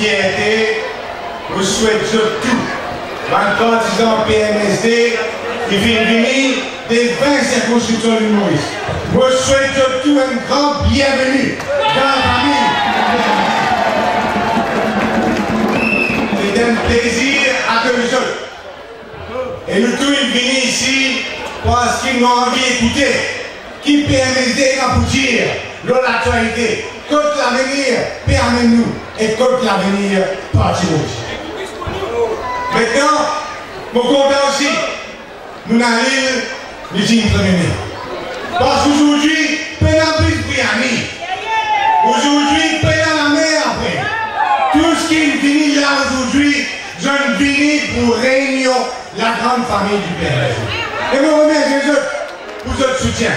fierté, je souhaite tout. Un partisan PMSD qui vient venir des 20 circonscriptions du Maurice. Je souhaite tout un grand bienvenue dans la famille. C'est un plaisir à tous les autres. Et nous tous venus ici parce qu'ils ont envie d'écouter qui PMSD va vous dire l'actualité, contre l'avenir, permet-nous et contre l'avenir, parti Maurice. Maintenant, mon content aussi, nous n'allons pas dire premier. Parce qu'aujourd'hui, pénal plus Briani. Aujourd'hui, pénal la mer après. Tout ce qui finit là aujourd'hui, je ne finis pour réunir la grande famille du PMSD. Et vous remercie les autres pour votre soutien.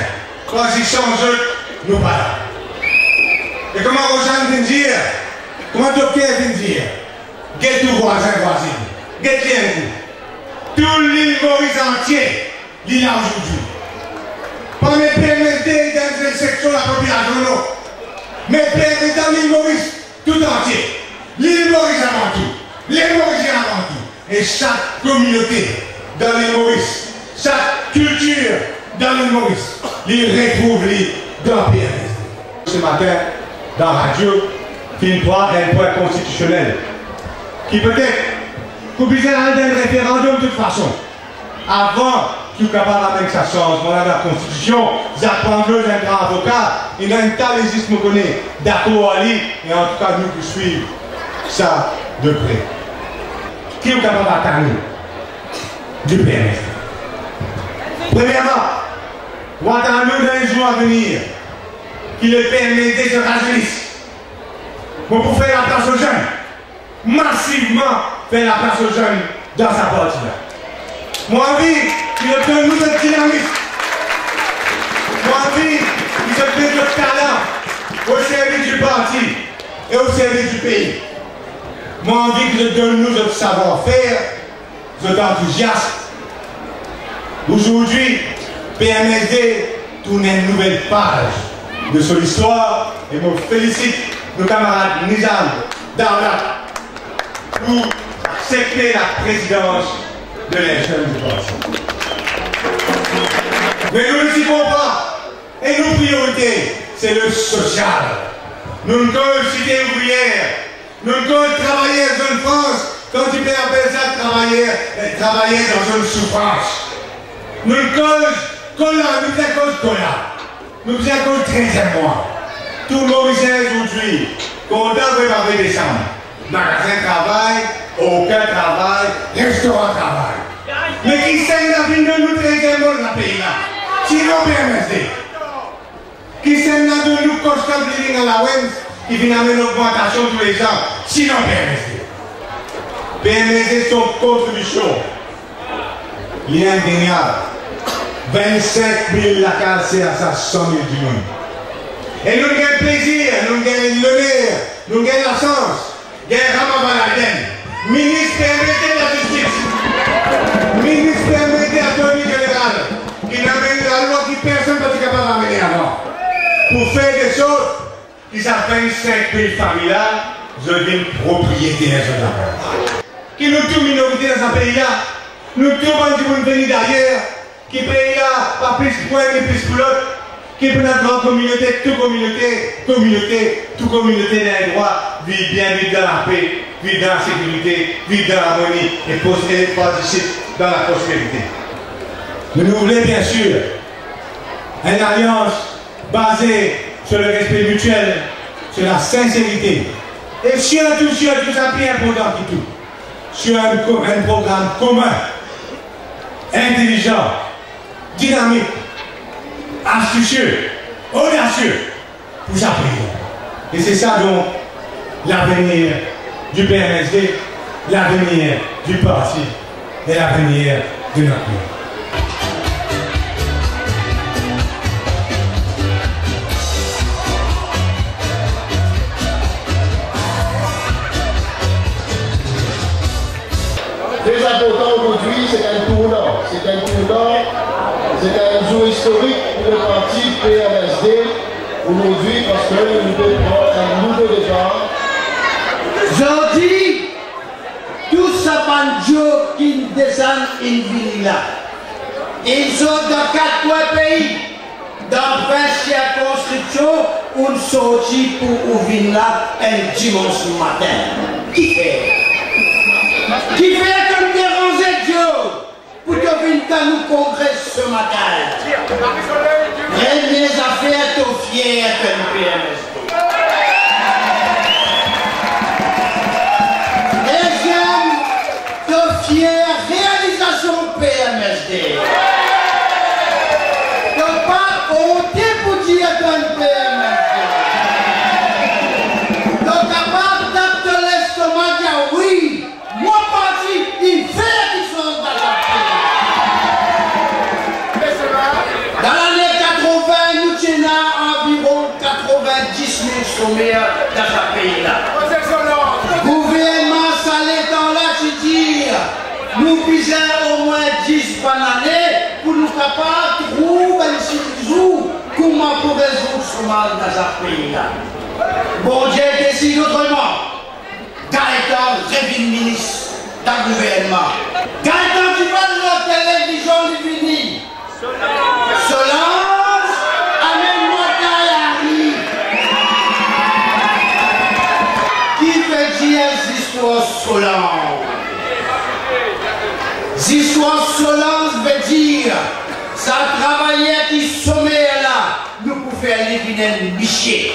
Parce qu'ils changent, nous pas là. Et comment Rosanne vient de dire, comment le docteur vient de dire, guette tout voisin, voisine, guette les tout l'île Maurice entier, l'île là aujourd'hui. Pas mes PMSD dans une section de la population, non. Mes PMSD dans l'île Maurice, tout entier. L'île Maurice avant tout, les Mauriciens avant tout. Et chaque communauté dans l'île Maurice, chaque culture dans l'île Maurice, les retrouve dans la PMSD. Ce matin, dans la radio, qui croit un point constitutionnel, qui peut-être qu'obliger à un référendum de toute façon, avant tout capable avec sa chance, dans la Constitution, j'apprends un grand avocat, il a un tas légisme qu'on connaît, d'accord à lui, et en tout cas nous qui suivons ça de près. Qui est capable d'attendre du PMSD? Premièrement, nous attendons dans les jours à venir que le PMSD se rajeunisse. Pour faire la place aux jeunes, massivement faire la place aux jeunes dans sa partie là. Moi envie qu'il ait un nouveau dynamisme. Moi envie qu'il ait de talent au service du parti et au service du pays. Moi envie qu'il ait nous notre savoir-faire, notre enthousiasme. Aujourd'hui, PMSD tourne une nouvelle page de son histoire et je félicite nos camarades Nizam, Darla, pour accepter la présidence de l'élection du parti. Mais nous ne s'y trompons pas. Et nos priorités, c'est le social. Nous ne pouvons citer ouvrière. Nous ne pouvons travailler dans une France, quand tu peux appeler ça travailler dans une souffrance. Nous ne pouvons nous faisons 13e mois. Tout le Mauricien aujourd'hui, content de parler décembre. Magasin travail, aucun travail, restaurant travail. Mais qui sait la vie de nous 13e mois dans le pays là? Sinon PMSD. Qui sait la de nous constant living à la WEMS qui vient amener une augmentation tous les ans? Sinon PMSD. PMSD, son contribution, il est indéniable. 25 000 la casse à 100 000 du monde. Et nous gagnons plaisir, nous gagnons l'honneur, nous gagnons la chance. Gagnons Ramabaladem, ministre permetté de la justice, ministre permetté de l'Attorney général, qui n'amène la loi qui personne ne peut capable d'amener avant. Pour faire des choses qui s'appellent 5 000 familles là, je deviens propriétaire de la terre. Qui nous tous minorités dans ce pays-là, nous tous bandits venus d'ailleurs, qui pays là, pas plus pour un et plus pour l'autre, qui pour notre grande communauté, toute communauté n'a le droit de vivre bien, vivre dans la paix, vivre dans la sécurité, vivre dans l'harmonie et participer dans la prospérité. Nous voulons bien sûr une alliance basée sur le respect mutuel, sur la sincérité et surtout, ça bien important que tout, sur un programme commun, intelligent, dynamique, astucieux, audacieux pour chaque pays. Et c'est ça donc l'avenir du PMSD, l'avenir du parti et l'avenir de notre pays. Très important aujourd'hui, c'est un tournant. C'est un jour historique pour le parti PMSD aujourd'hui parce que nous devons prendre un nouveau départ Je dis, tout ça banjo qui descend une ville là. Ils sont dans 4 pays. Dans 20 circonscriptions, on sortit pour ouvrir là un dimanche matin. Qui fait? Qui fait comme déranger Dieu pour devenir dans nous congrès ce matin? Les affaires sont fières comme PMSD. Les jeunes sont fiers réalisation PMSD. Donc pas honte pour dire qu'un PMSD. Donc à part de l'estomac, dire oui, moi parti, il fait des choses dans la paix. Dans l'année 80, nous tenons environ 90 000 chômeurs dans ce pays-là. Le gouvernement s'allait dans là, tu dis, nous puisons au moins 10 bananes pour nous capables de trouver un jour comment pour résoudre ce mal dans ce pays-là. Bon Dieu décide autrement. Gaëtan devient ministre du gouvernement. Gaëtan qui va de la télévision du Vini. Solange, amène-moi Taïari. Qui veut dire l'histoire Solange? L'histoire Solange veut dire ça travaillait qui sommeille là, nous pouvons faire les vilains bichets.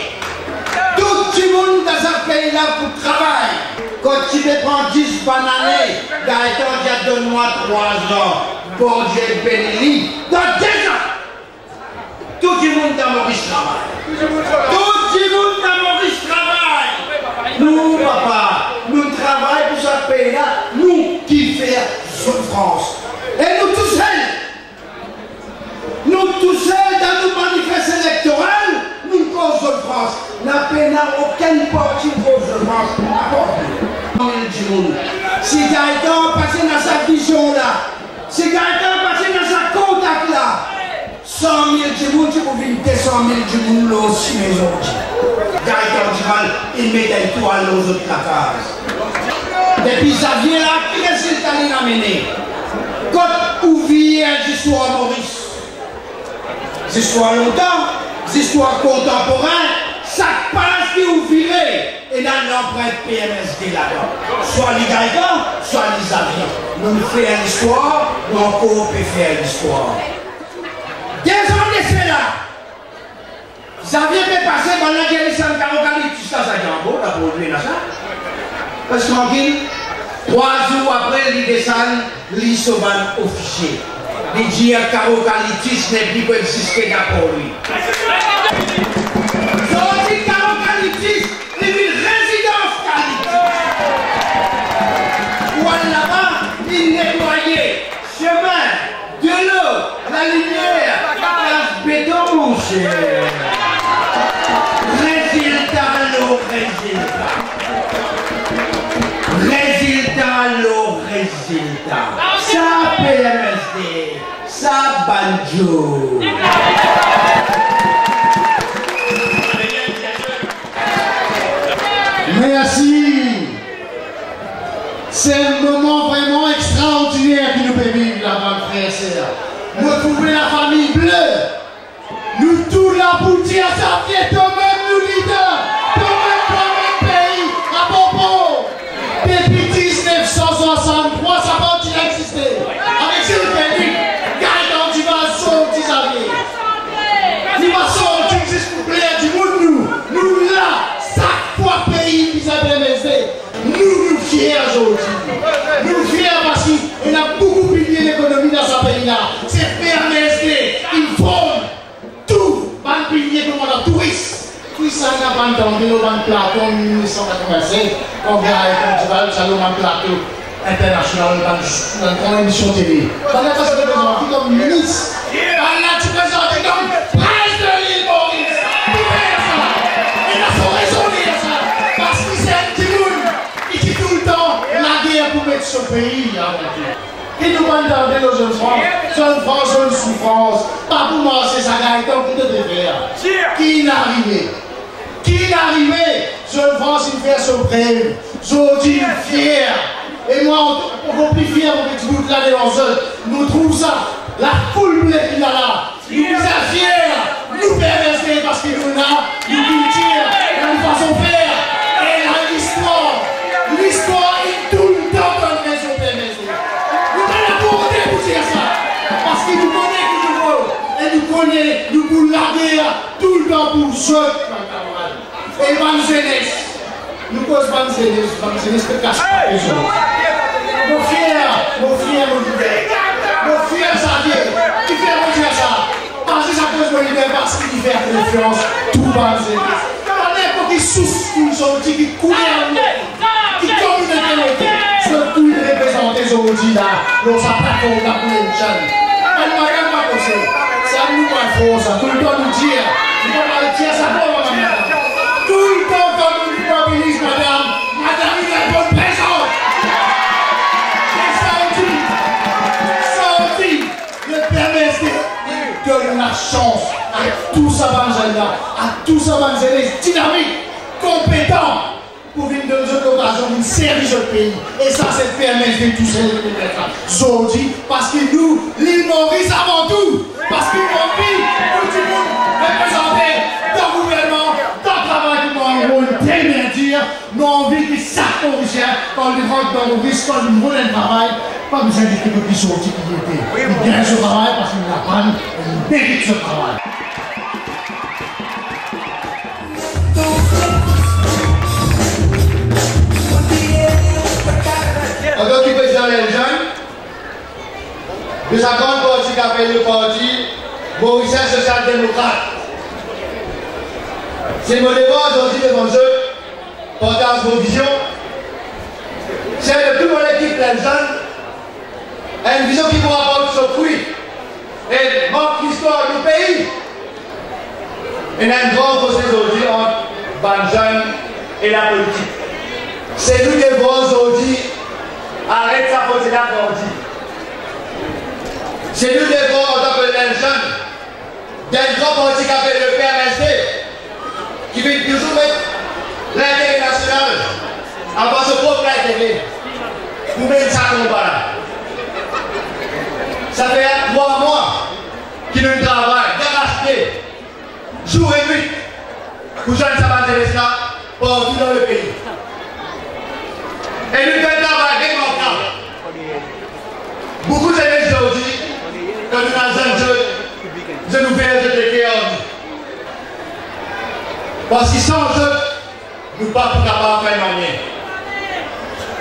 Tout le monde dans ce pays-là pour travailler. Quand tu me prends 10 bananes, Gaëtan dit donne-moi 3 ans. Bon Dieu béni. Dans 2 ans, tout le monde dans Maurice travaille. Tout le monde dans Maurice travaille. Nous, papa, nous travaillons pour ce pays-là, nous qui faisons souffrance. Et nous tous seuls. Nous tous seuls dans nos manifestes électorales, nous causons France. N'a aucun parti cause de France. Si Gaëtan passé dans sa vision là, si Gaëtan passé dans sa contact là, 100 000 du monde, tu peux venir 200 000 du monde là aussi, mes autres. Gaëtan du mal, il met des toiles aux autres la case. Depuis Xavier là, qui est-ce qu'il t'a amené? Quand ouvrier l'histoire Maurice. L'histoire longtemps, l'histoire contemporaine, ça passe qui ouvrier. Et dans l'empreinte PMSD là-bas. Soit les Gaëtan, soit les Xavier. Nous faisons l'histoire, nous encore peut faire l'histoire. 2 ans de cela, Xavier peut passer pendant que les 140 tu sais ça Django, là pour lui là ça. Parce que 3 jours après, il descend, il sauve un officier. Il dit à Carocalitis n'est plus pour exister pour lui. Sorti Carocalitis, il vit résidence Calitis. Ou là-bas, il nettoyait chemin, de l'eau, la lumière, la béton, mon cher. Résultat, l'eau, résultat. Résultat, l'eau, résultat. Ça PMSD, ça banjo. Merci. C'est un moment vraiment extraordinaire qui nous fait vivre là, mes frères et sœurs. Retrouver la famille bleue. Nous tous là pour dire ça vient toi-même nous leaders. Toi-même pays, à propos. Depuis 1963, ça va exister. Avec ce pays, Gaëtan, tu vas sortir Xavier. Tu vas sortir juste pour plaire du monde nous là, chaque fois pays qui s'appelle nous fiers aujourd'hui. Nous fiers parce qu'il a beaucoup pilier l'économie dans ce pays-là. C'est PMSD, il forme tout, un pilier comme on a touristes. Tout ça n'a pas entendu, nous avons un plateau en 1987, on vient comme tu vas, nous allons un plateau international dans une émission télé. On a passé de présenter comme ministre. On a tu présenté comme prince de l'île Maurice. Tout est ça. Il a son raison de dire ça. Parce que c'est un petit monde qui dit tout le temps la guerre pour mettre ce pays à monter. Et nous allons entendre nos jeunes France. Jeunes France, jeunes souffrance. Pas pour moi, c'est ça Gaëtan qui devait faire. Qui n'a arrivé? Qui n'a arrivé? Jeune France, il fait son prêt. Aujourd'hui, nous sommes fiers. Et moi, on est plus fiers pour que tu bout de l'année dans eux. Nous trouvons ça, la foule bleue qu'il y a là. Nous sommes fiers. Nous permettons parce que nous avons une culture, une façon de faire. Et l'histoire. L'histoire est tout le temps dans le maison permettez. Nous avons la volonté pour dire ça. Parce que nous connaissons qui nous veut. Et nous connaissons, nous pour la guerre, tout le temps pour jouer. Et bonne jeunesse. Nous causons bonne jeunesse que cache pas les gens. Mon frère, mon frère, ça vient. Qui fait dire ça? Parce que ça cause mon idée, parce qu'il fait confiance, tout bonne jeunesse. N'importe qui souffre, qui sont qui coulent en nous, qui communiquent. C'est tout représenté aujourd'hui là, dans sa plateforme là pour les jeunes. Elle m'a rien pas pensé. Ça nous pas faux, ça. Tout le temps nous dire. Nous allons dire ça pour madame. Tout le temps quand nous nous mobilisons, madame, il est bonne présente. Et ça dit, le PMSD donne la chance à tous ces évangélistes, à tous ces évangélistes dynamiques, compétents, pour venir donner l'occasion de servir le pays. Et ça, c'est le PMSD tout seul de l'État. Aujourd'hui, parce que nous, l'île Maurice avant tout, parce que nous, tout le monde représenté dans le gouvernement, dans le travail, nous avons un rôle très bien dire, nous avons envie que chaque Mauricien, quand il rentre dans Maurice, quand il monte le travail, pas besoin de quelqu'un qui sortit qui était. Il gagne ce travail parce qu'il n'a pas, il mérite ce travail. En tant que président des jeunes, de sa grande partie qui appelle le parti Mauricien social-démocrate. C'est mon devoir aujourd'hui devant eux, partage vos visions. C'est de toute mon équipe des jeunes, une vision qui pourra apporter son fruit et marque l'histoire du pays. Il y a un grand fossé aujourd'hui entre les jeunes et la politique. C'est nous qui devons aujourd'hui arrêter sa faute là pour dire. C'est nous qui devons, en tant que jeunes, d'un grand parti qui appelle le PMSD, qui veut toujours mettre l'intérêt national avant son propre intérêt. Pour mettre ça combat là. Ça fait 3 mois qu'ils nous travaillent, d'arracher, jour et nuit, pour joindre sa base là, partout dans le pays. Et nous faisons un travail remarquable. Beaucoup de jeunes aujourd'hui, quand nous sommes jeunes, je nous fais un jeu de cœur. Parce que sans jeu, nous ne sommes pas capables de faire rien.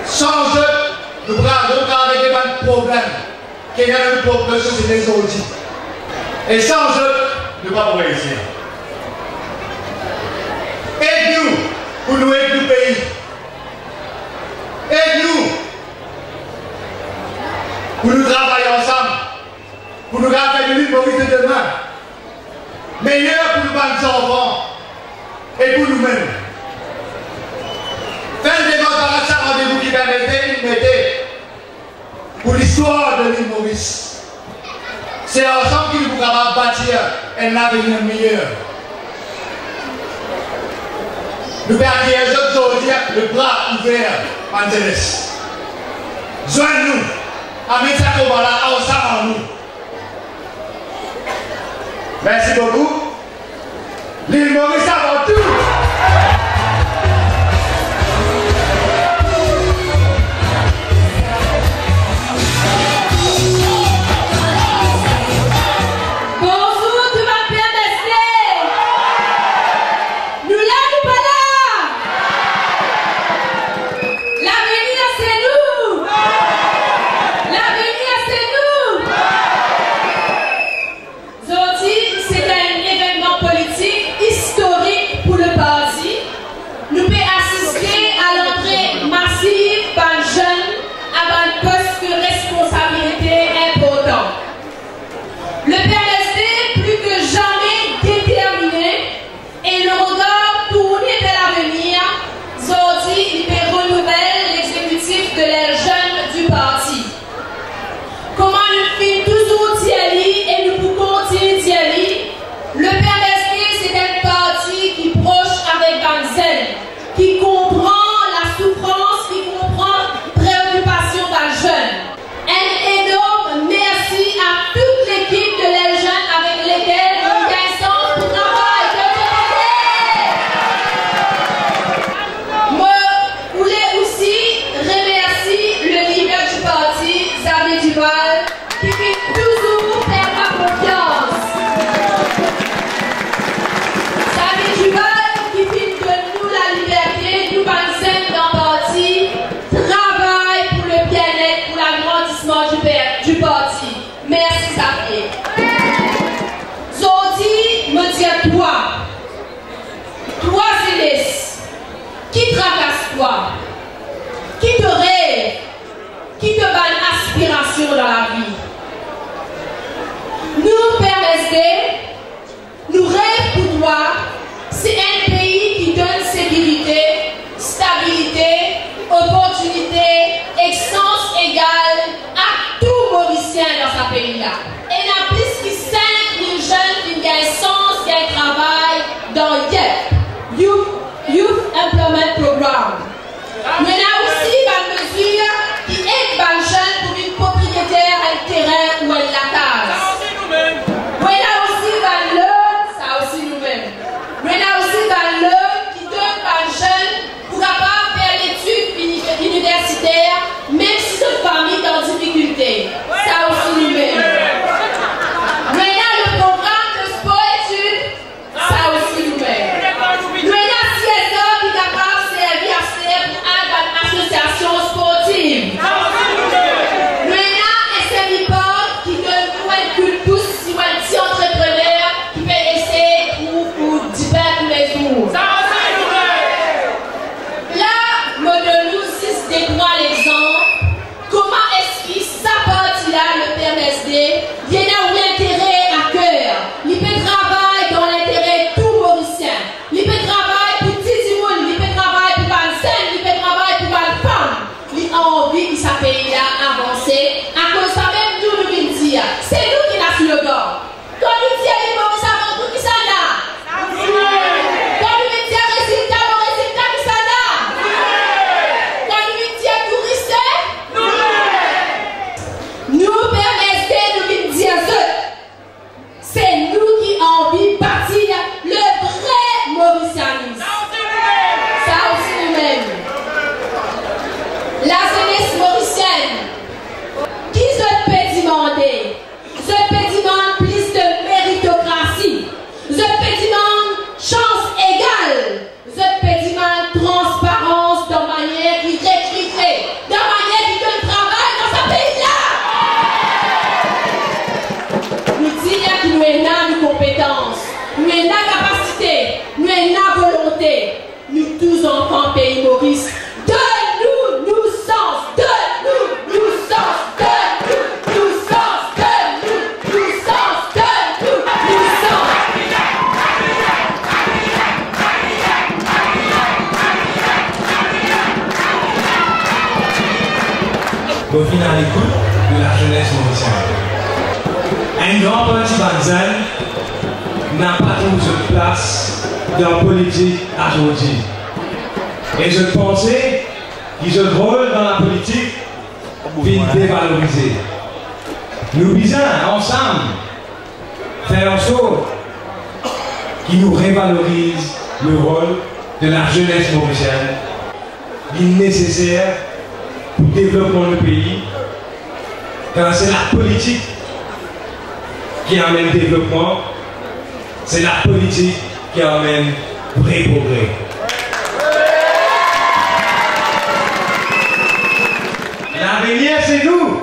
Sans jeu, nous ne pouvons pas avec des problèmes qui sont une propre société aujourd'hui. Et sans jeu, nous ne pouvons pas réussir. Aide-nous pour nous aider le pays. Aide-nous pour nous travailler ensemble, pour nous faire de l'île Maurice de demain, meilleur pour nos enfants et pour nous-mêmes. Faites des démonstrations à rendez-vous qui permettent pour l'histoire de l'île Maurice. C'est ensemble que nous pouvons bâtir un avenir meilleur. Nous perdons aujourd'hui le bras ouvert en jeunesse. Joignez-nous à mettre ça combat là ensemble en nous. Merci beaucoup. L'île Maurice avant tout. Aujourd'hui, c'est un événement politique historique pour toi? Qui te rêve? Qui te donne aspiration dans la vie? Nous, Père SD, nous rêvons pour toi. C'est un pays qui donne sécurité, stabilité, opportunité, excellence égale à tout Mauricien dans sa pays-là. Et il y a plus que 5 000 jeunes qui gagnent sens, qui gagnent travail dans YEP, Youth Employment Program. Mais il y a aussi une mesure qui aide les jeunes pour une propriétaire à un terrain ou à la case. Mais il y a aussi une loan, ça aussi nous-mêmes. Mais il y a aussi une loan qui donne aux jeunes pour pouvoir faire l'étude universitaire, même si c'est une famille dans difficulté. Ça aussi nous-mêmes. Mais il y a le programme de sport-études, ça aussi nous-mêmes. Mais il y a CSA qui est capable de servir à faire pour une association sportive. Mais il y a SMIPOD qui donne un coup de pouce si un petit entrepreneur qui peut essayer pour divers les jours. Là, modèle nous si décroît l'exemple. Comment est-ce que sa partie-là, le PMSD, vient à l'intérêt à cœur? Il peut travailler dans l'intérêt tout Mauricien. Il peut travailler pour Tizimoun, il peut travailler pour Bansen, il peut travailler pour Banfam. Il a envie que sa pays-là avance. À cause de ça, même nous nous dire, c'est nous qui avons le gars. Quand nous disons les Maurice avant tout, qui ça là? Quand nous disons résultat, mon résultat, qui ça là? Quand nous disons touriste, nous, PMSD, nous disons c'est nous qui avons envie de bâtir le vrai mauricianisme. Ça aussi nous-mêmes. La jeunesse mauricienne, qui se peut demander? Je peux demander plus de méritocratie. Je peux demander chance égale. Je peux demander transparence de manière qui recrute, de manière qui donne travail dans ce pays-là. Nous disons que nous avons nos compétences, nous avons nos capacités, nous avons nos volontés. Nous tous enfants pays Maurice, donne-nous nous sens, donne-nous nous sens, donne-nous nous sens, donne-nous nous sens, donne-nous nous sens. Au final, l'écoute de la jeunesse mauricienne. Un grand parti Banzen n'a pas trouvé de place dans la politique aujourd'hui. Et je pensais qu'ils ont le rôle dans la politique pour dévaloriser. Nous disons ensemble faire en sorte qu'ils nous révalorisent le rôle de la jeunesse mauricienne, qui est nécessaire pour le développement du pays, car c'est la politique qui amène le développement, c'est la politique qui amène le vrai progrès. L'avenir, c'est nous.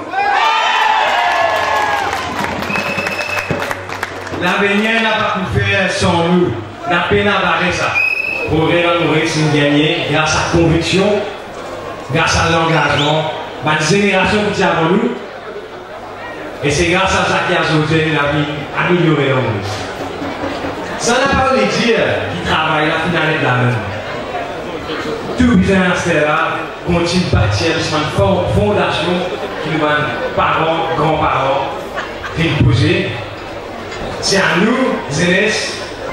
L'avenir n'a pas pu faire sans nous. La peine à barrer ça. Pour réussir à gagner grâce à la conviction, grâce à l'engagement, la génération qui est avant nous. Et c'est grâce à ça qu'il a sauté la vie améliorée dans le monde. Ça n'a pas voulu dire qu'il travaille la finale de la même. Tout bien là continue de bâtir une fondation qui nous donne parents, grands-parents, poser. C'est à nous, jeunesse,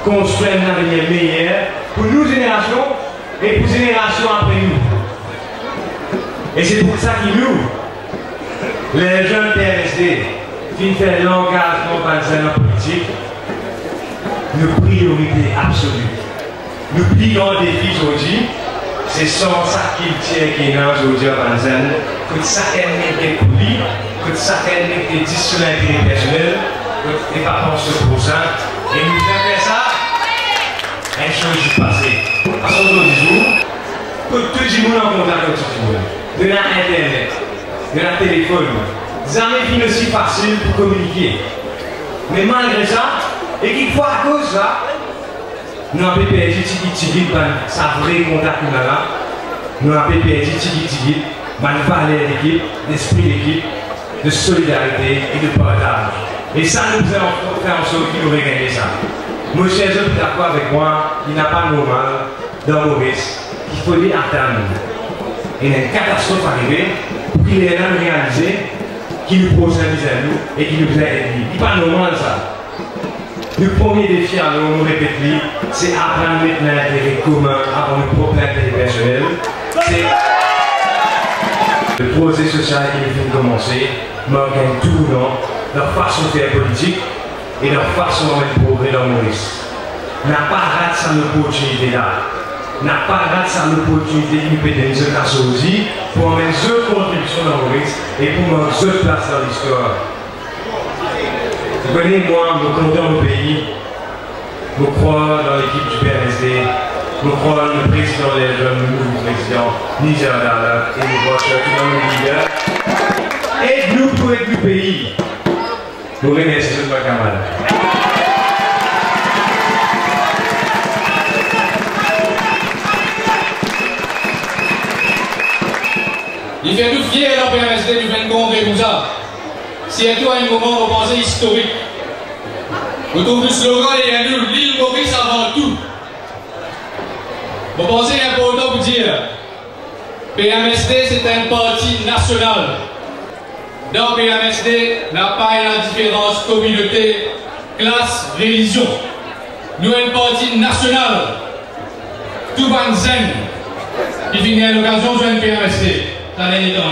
construire un avenir meilleur pour nos générations et pour les générations après nous. Et c'est pour ça que nous, les jeunes PMSD, qui font l'engagement dans la politique, nos priorités absolues. Nos plus grands défis aujourd'hui, c'est sans ça qu'il tient qui est aujourd'hui à Banzen, que chacun est poli, que chacun est 10 sur l'intérêt personnel, que les parents se posent, et nous faisons ça, une chose du passé. À son jour du jour, que tout le monde en contact avec tout le monde, de l'internet, de la téléphone, jamais aussi facile pour communiquer. Mais malgré ça, et qu'il faut à cause de ça, nous avons perdu sa vraie contact là, nous avons perdu tiki-tiki, une valeur d'équipe, d'esprit d'équipe, de solidarité et de partage. Et ça nous fait en sorte qu'il nous gagner ça. Mon cher, je suis d'accord avec moi, il n'a pas normal dans Maurice qu'il faut dire attendre. Il y a une catastrophe arrivée pour qu'il ait rien réalisé, qui nous pose un vis-à-vis et qui nous aide. Il n'est pas normal ça. Le premier défi, alors on répète, c'est apprendre à mettre l'intérêt commun avant le propre intérêt personnel. C'est le projet social qui nous fait commencer, marque un tournant, leur façon de faire politique et leur façon de mettre progrès dans Maurice. N'a pas raté ça l'opportunité là. N'a pas raté ça l'opportunité qui nous peut donner ce cas aussi pour amener une contribution dans Maurice et pour mettre une place dans l'histoire. Vous connaissez, moi, je compte dans le pays, je crois dans l'équipe du PMSD, je crois dans le président des jeunes, le nouveau président, Niger Dalla, et je crois surtout dans le leader. Aide-nous pour aider le pays. Nous remercions ce camarade. Il fait nous fiers dans le PMSD du 20 congrès comme ça. C'est tout à un moment de pensée historique. Vous trouvez le slogan et nous, l'île Maurice avant tout. Vous pensez important pour dire, PMSD c'est un parti national. Dans PMSD, n'a pas la différence communauté, classe, religion. Nous sommes un parti national. Tout le monde zen. Il finit à l'occasion de jouer un PMSD. Ça n'est pas là.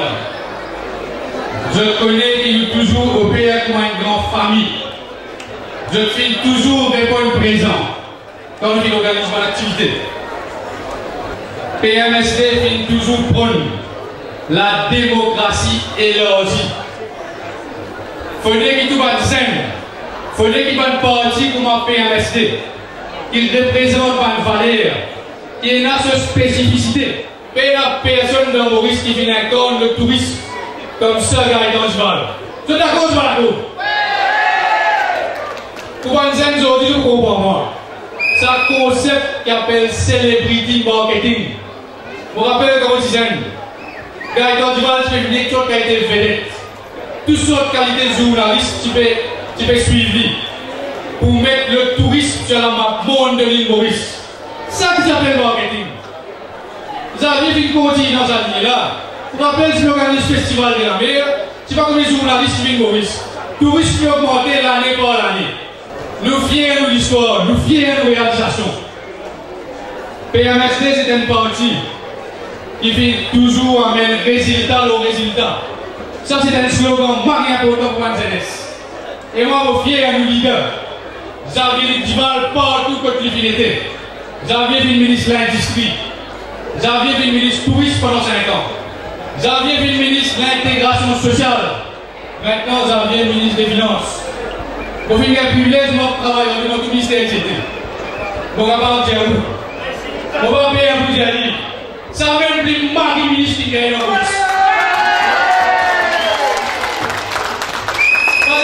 Je connais qu'il est toujours au pays comme une grande famille. Je file toujours des points présents quand il organise mon activité. PMSD finit toujours prône la démocratie élargie. Il faudrait qu'il tout va zen. Il faudrait qu'il va parti comme un PMSD. Il représente une valeur. Il a sa spécificité. Il n'y a personne dans Maurice qui vient encore le tourisme comme ça, Gaëtan Cheval. C'est d'accord, Cheval? Pour un zen, aujourd'hui, je comprends moi. C'est un concept qui appelle celebrity marketing. Je me rappelle comment je disais, Gaëtan Cheval, tu peux venir toute qualité de vedette. Toutes sortes de qualités de journaliste, tu peux suivre pour mettre le tourisme sur la map monde de l'île Maurice. C'est ça qui s'appelle marketing. Vous avez vu une continue dans cette ligne-là. Je me rappelle, si on organise le festival de la mer, c'est pas comme les journalistes qui viennent Maurice. Tourisme qui augmente l'année par l'année. Nous fiers de l'histoire, nous fiers de réalisation. PMSD, c'est un parti qui fait toujours amener résultat au résultat. Ça, c'est un slogan très important pour la jeunesse. Et moi, je suis fier de nos leaders. Xavier Duval partout contre l'impunité. Xavier est ministre de l'Industrie. Xavier est ministre tourisme pendant 5 ans. Xavier est ministre de l'Intégration sociale. Maintenant, Xavier est ministre des Finances. Pour finir un privilège, moi, je travaille dans notre ministère, etc. Bon, on va pas dire où. On va payer un budget à lui. Ça même plus Marie ministre qui gagne en plus.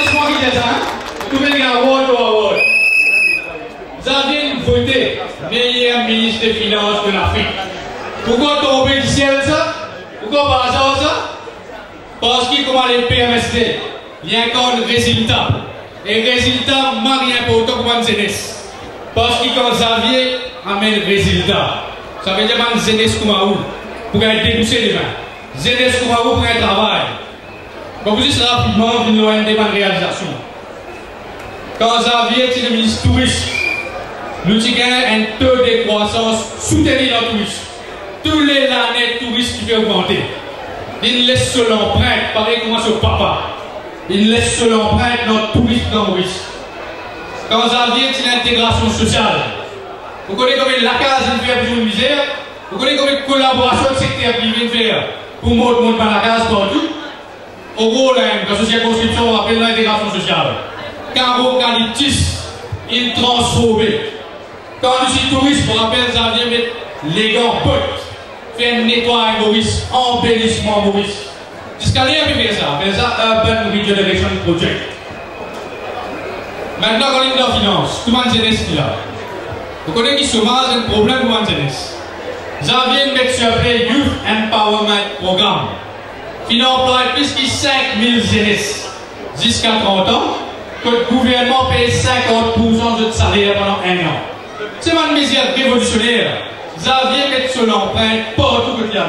C'est moi qui dis ça, hein? Tout le monde est award ou award. Xavier voté meilleur ministre des Finances de l'Afrique. Pourquoi tomber du ciel ça? Pourquoi par hasard ça? Parce qu'il comment les PMSD, il y a encore un résultat. Et le résultat, c'est important pour une jeunesse. Parce que quand Xavier amène le résultat, ça veut dire que une jeunesse comme où pour être débouché les mains. Jeunesse comme où pour un travail. Donc vous dites rapidement, vous avez une réalisation. Quand Xavier est le ministre tourisme, nous avons un taux de croissance soutenu dans le tourisme. Tous les années, touristes qui fait augmenter. Il laisse sur l'empreinte, pareil comme son papa. Il laisse sur l'empreinte notre tourisme dans Maurice. Quand Xavier est l'intégration sociale, vous connaissez combien la case de faire pour une misère, vous connaissez combien de collaboration de secteur privé de faire pour monter par la case partout. Au gros, la circonscription, on appelle l'intégration sociale. Caro Calyptis, il transformé. Quand je suis touriste, on rappelle Xavier mettre les gants potes, faire un nettoyage Maurice, embellissement Maurice. Jusqu'à l'air, on fait ça. On fait ça Urban Regeneration Project. Maintenant, quand on est dans la finance, tout le monde jeunesse qui est là. Vous connaissez que le chômage est un problème pour la jeunesse. j'en viens de mettre sur pied Youth Empowerment Programme, qui emploie plus de 5000 jeunesses jusqu'à 30 ans, que le gouvernement paye 50% de salaire pendant 1 an. C'est une mesure révolutionnaire. J'en viens de mettre sur l'empreinte partout que tu as.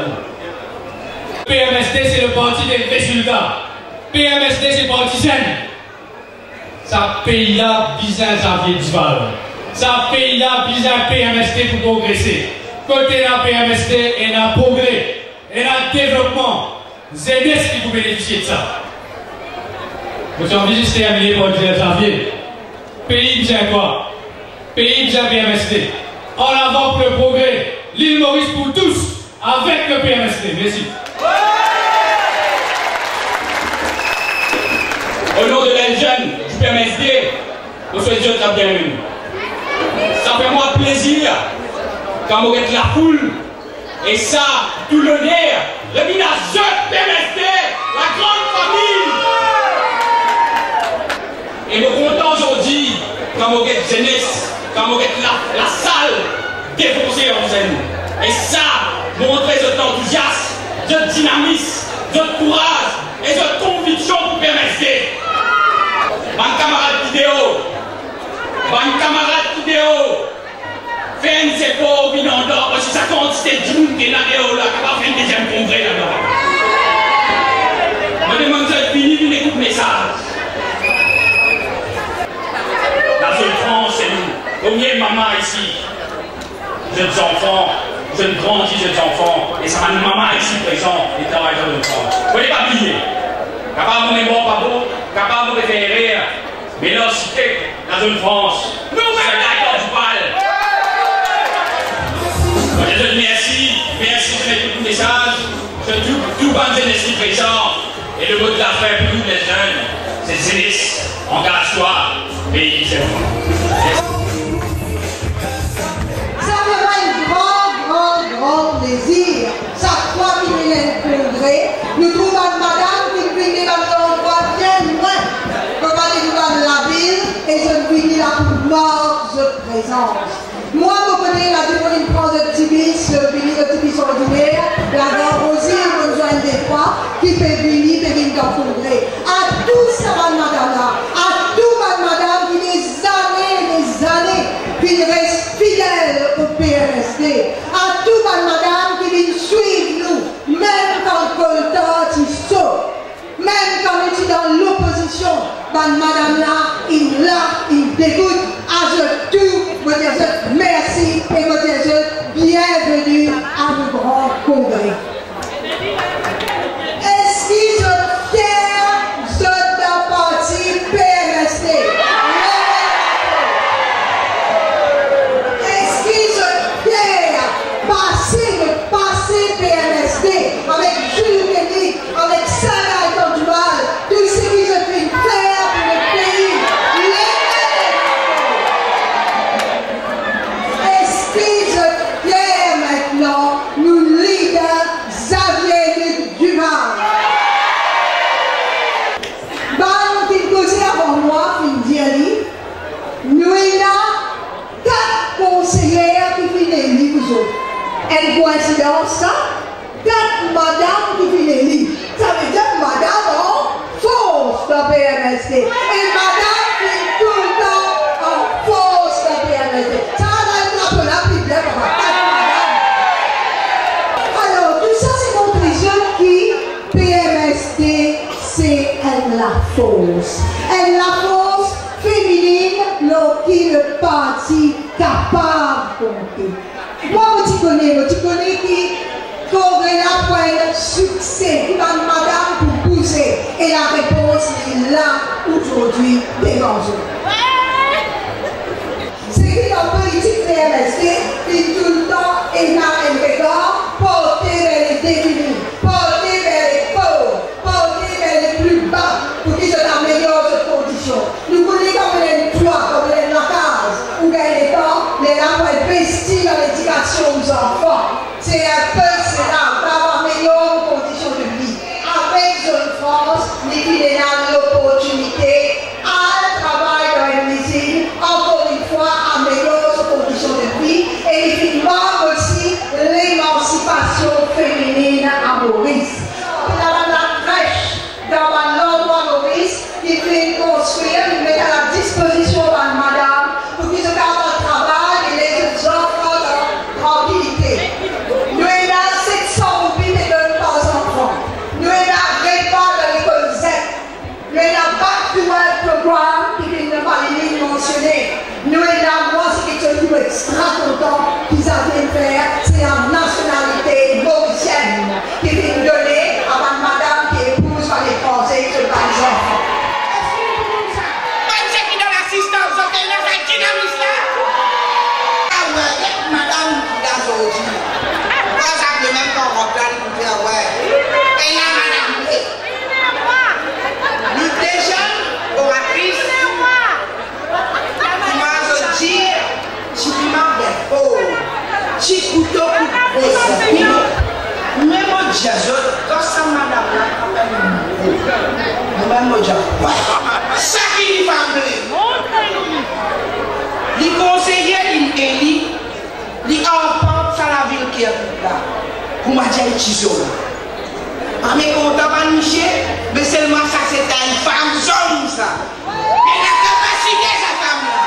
PMSD, c'est le parti des résultats. PMSD, c'est le parti jeune. Ça pays là, vise un Xavier Duval. Ça pays là, vise un PMSD pour progresser. Côté la PMSD, il y a un progrès, il y a un développement. Jeunesse qui vous bénéficiez de ça. Vous avez envie de terminer pour dire Xavier. Pays vient quoi? Pays vient PMSD. En avant pour le progrès. L'île Maurice pour tous, avec le PMSD. Merci. Au nom de les jeunes du PMSD, nous sommes jeunes la bienvenue. Ça fait moi plaisir quand vous êtes la foule, et ça, tout l'honneur, le village jeune PMSD, la grande famille. Et nous comptons aujourd'hui quand vous êtes jeunesse, quand vous êtes la salle défoncée en scène. Et ça, montrer cet enthousiasme, ce dynamisme, ce courage et cette conviction pour PMSD. Bonne camarade vidéo, fais une sépo au bilan d'or, parce que ça quantité de monde qui est là-dedans, là, qui va faire un deuxième congrès là-dedans. Je demande ça de finir, une écoute message. La jeune France, c'est nous. Combien de mamans ici, jeunes enfants, jeunes grandis, jeunes enfants, et ça m'a une maman ici présent, et travaille dans le France. Vous ne pouvez pas plier. Capable de mémoire pas beau, capable de référer, mais là, cité, la jeune France, c'est d'accord du bal. Je te merci de mettre tout le message, je tout bonne jeunesse qui présent, et le mot de la fin pour tous les jeunes, c'est jeunesse, engage-toi, pays, c'est moi. Ça me fait un grand plaisir. Chaque fois qu'il y a un congrès, nous trouvons madame qui vient dans l'endroit bien loin. Comme elle est dans la ville, et je finis là pour mort de présence. Moi, vous connaissez la disponible prendre de Tibis, le Tibis ordinaire, la grande Rosie, le besoin des fois, qui peut venir dans le congrès. À tous, ça va madame là, à tout madame qui des années, qui reste fidèle au PMSD. À tout madame qui vient suivre nous, même quand le coltant il saute, même quand on est dans l'opposition, madame là, il dégoûte. À tout, vous dire merci et vous dire bienvenue à nos grands congrès. Est-ce qu'ils sont fiers de la partie PMSD? Est-ce qu'ils sont fiers de passer PMSD avec Jules Denis, avec Sarah Duval, tout ce qu'ils ont fait faire pour le pays? Est-ce qu'ils sont fiers maintenant, nous leaders Xavier Duval? Ban qui causait avant moi, qui me dit, nous avons 4 conseillères qui finissent élus vous autres. Une coïncidence, ça? 4 madames qui finissent élus. Ça veut dire madame en force de PMSD. Et madame qui est tout le temps en force de PMSD. Ça va être un peu la plus bien pour 4 madames. Alors, tout ça, c'est montrer jeunes qui PMSD, c'est la force. Et la force féminine, qui est le parti capable de compter. Moi, je connais qui corrait la pour un succès, qui va madame pour pousser. Et la réponse est là, aujourd'hui, devant vous. C'est qui dans la politique PMSD, qui tout le temps est là un regard porté vers les démunis, porté vers les pauvres, porté vers les plus bas, pour qu'ils soient dans meilleures conditions. Nous connaissons comme les toits, comme les case, ou bien les temps, les là pour investir dans l'éducation aux enfants. C'est un peu cela, d'avoir meilleures conditions de vie. Avec Jeune France, les qui ont l'opportunité à travailler bien, ouais. Et là, madame, nous déjà, oratrice, tu m'as dit, tu m'as bien fort. Tu couteau pour gros. Mais mon Dieu, quand ça, madame, là, quand même, mon Dieu, ça qui va les conseillers, ils élisent, les enfants, ça la ville qui est là. Pour ma dire, ils sont là. Mais on t'a pas niché, mais seulement ça, c'est une femme zone, ça. Elle a capacité, cette femme-là.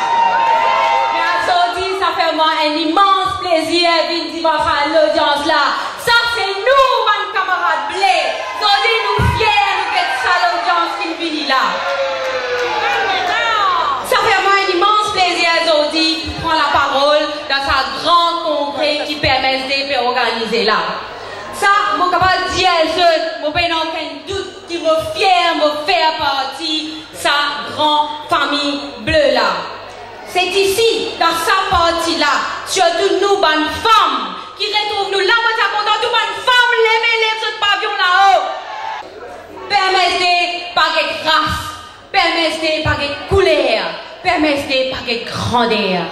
Mais ça fait moi un immense plaisir de voir l'audience là. Ça, c'est nous, mon camarade Blé. Aujourd'hui, nous fiers, nous faites ça l'audience qui vient là. Ça fait moi un immense plaisir aujourd'hui de prendre la parole dans sa grande congrès qui permet de organiser là. Ça, mon capable de dire, je n'ai aucun doute qui me fier, me faire partie de sa grande famille bleue là. C'est ici, dans sa partie-là, surtout nous, bonnes femmes, qui retrouvent nous là, moi, ça content, tout bonnes femmes, les ce pavillon là-haut. Permettez par des races, permettez par des couleurs, permettez par des grandeurs,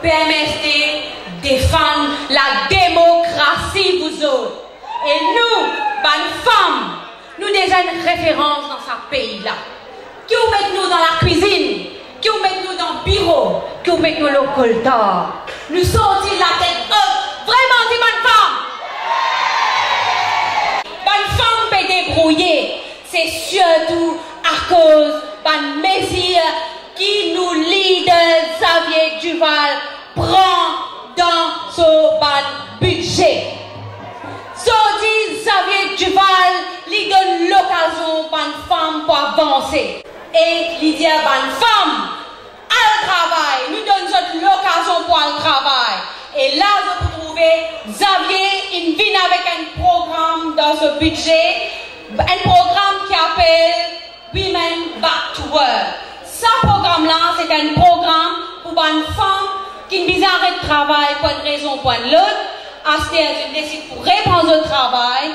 permettez défendre la démocratie, vous autres. Et nous, bonnes femmes, nous déjà une référence dans ce pays-là. Qui vous mettez nous dans la cuisine? Qui vous mettez nous dans le bureau, qui vous mettez nous le coltard. Nous sortis la tête haute, vraiment des bonnes femmes. Bonnes femmes peuvent débrouiller, c'est surtout à cause de mesures qui nous leader Xavier Duval prend dans son budget. Sorti Xavier Duval lui donne l'occasion à une femme pour avancer. Et lui dit à une femme, à travail, nous donne l'occasion pour le travail. Et là, je peux trouver Xavier, il vient avec un programme dans ce budget, un programme qui s'appelle Women Back to Work. Ce programme-là, c'est un programme pour une femme qui vise à arrêter de travail pour une raison ou pour une autre. Elle décide pour répondre au travail.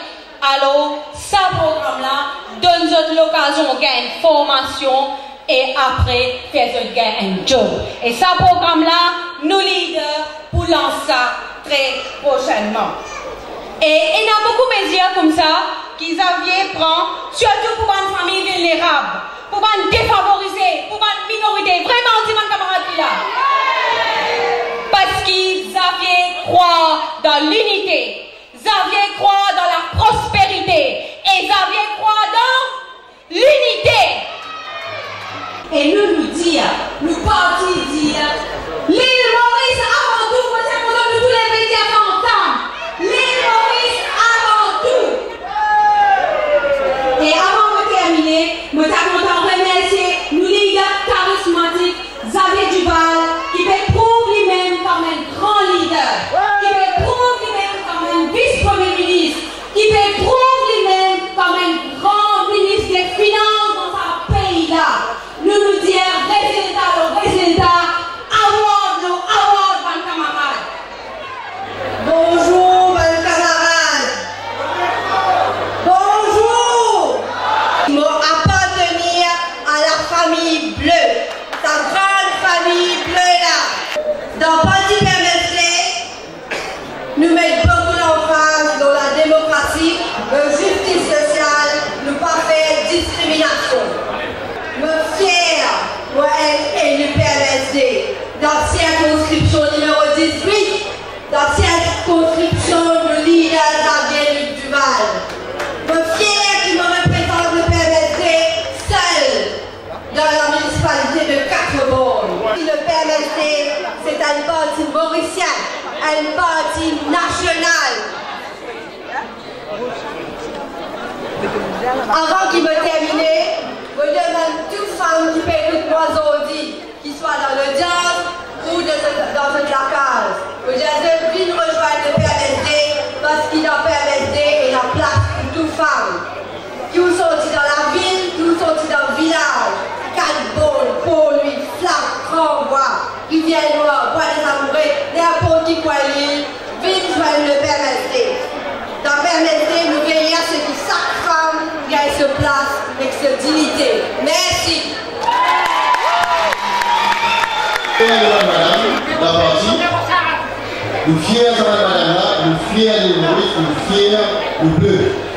Alors, ce programme-là donne l'occasion de gagner une formation et après, faire un job. Et ce programme-là, nous leaders, pour lancer ça très prochainement. Et il y a beaucoup de mesures comme ça qui Xavier prend, surtout pour une famille vulnérable, pour une défavorisée, pour une minorité. Vraiment, c'est mon camarade là. Parce que Xavier croit dans l'unité. Xavier croit dans la prospérité. Et Xavier croit dans l'unité. Et nous dire, nous partis dire, l'île Maurice avant tout, moi c'est pour nous tous les médias ensemble. L'île Maurice avant tout. Et avant de terminer, moi c'est content de remercier nous leaders charismatiques, Xavier Duval, qui fait prouver lui-même comme un grand leader, qui fait prouver lui-même comme un vice-premier ministre, qui fait prouver lui-même comme un grand ministre des Finances dans ce pays-là. Nous nous disons résultat, award, bonne camarade. Bonjour, bonne camarade. Bonjour. M'appartenir à la famille bleue, sa grande famille bleue là. Dans Parti PMSD, nous mettons beaucoup d'emphase dans la démocratie, la justice sociale, nous pas faire discrimination. Me fier, moi, et le PMSD, dans la circonscription numéro 18, dans la circonscription de leader Xavier Duval. Me fier qui me représente le PMSD seul dans la municipalité de Quatre-Bornes. Le PMSD, c'est un parti mauricien, un parti national. Avant qu'il me termine, je demande toute femme qui peut écouter moi aujourd'hui, qui soit dans l'audience ou dans ce placage, que je vienne rejoindre le PMSD parce qu'il a PMSD et la place pour toute femme. Qui vous sorti dans la ville, qui vous sorti dans le village, Quatre-Bornes, Pont-Louis, Flac, Grand-Bois, Rivière-Noire, Bois des Amoureux, n'importe qui quoi l'île, vite joindre le PMSD. Dans permettez de veiller à ce que chaque femme gagne sa place avec sa dignité. Merci. Madame, la partie, nous fiers de madame là, nous fiers de Maurice, nous fiers de bleu.